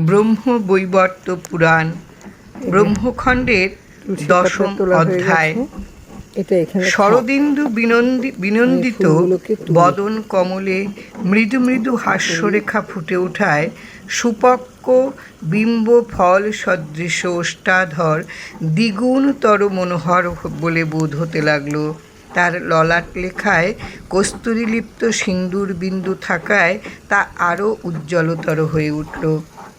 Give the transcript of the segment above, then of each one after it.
ব্রহ্মবৈবর্ত পুরাণ ব্রহ্মখণ্ডের 10ম অধ্যায়। শরদিন্দু বিনন্দিত বদন কমলে মৃদু মৃদু হাস্যরেখা ফুটে ওঠায় সুপক্ক বিম্ব ফল সদৃশ ওষ্ঠাধর দ্বিগুণতর মনোহর বলে বোধ হতে লাগলো। তার ললাট লেখায় কস্তুরীলিপ্ত সিন্দুর বিন্দু থাকায় তা আরও উজ্জ্বলতর হয়ে উঠল।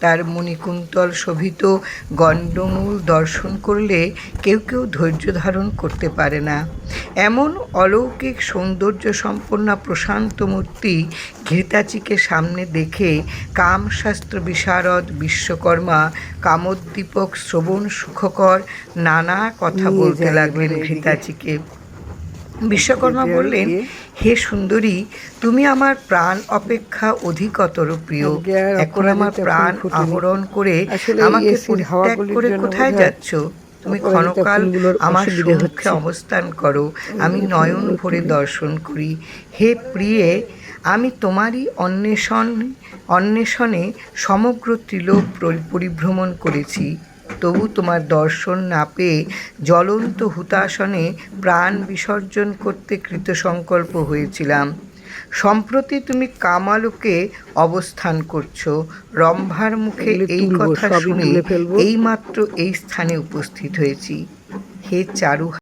তার মণিকুন্তল শোভিত গণ্ডমূল দর্শন করলে কেউ কেউ ধৈর্য ধারণ করতে পারে না। এমন অলৌকিক সৌন্দর্য সম্পন্ন প্রশান্ত মূর্তি ঘৃতাচিকে সামনে দেখে কামশাস্ত্র বিশারদ বিশ্বকর্মা কামোদ্দীপক শ্রবণ সুখকর নানা কথা বলতে লাগলেন ঘৃতাচিকে। বিশ্বকর্মা বললেন, হে সুন্দরী, তুমি আমার প্রাণ অপেক্ষা অধিকতর প্রিয়। এখন আমার প্রাণ আহরণ করে আমাকে পরিত্যাগ করে কোথায় যাচ্ছ? তুমি ক্ষণকাল আমার সম্মুখে অবস্থান করো, আমি নয়ন ভরে দর্শন করি। হে প্রিয়ে, আমি তোমারই অন্বেষণে সমগ্র ত্রিলোক পরিভ্রমণ করেছি, তবু তোমার দর্শন না পেয়ে জ্বলন্ত হুতাসনে প্রাণ বিসর্জন করতে কৃতসংকল্প হয়েছিলাম। সম্প্রতি তুমি কামালোকে অবস্থান করছো। রম্ভার মুখে এই কথা শুনে এইমাত্র এই স্থানে উপস্থিত হয়েছি। হে চারু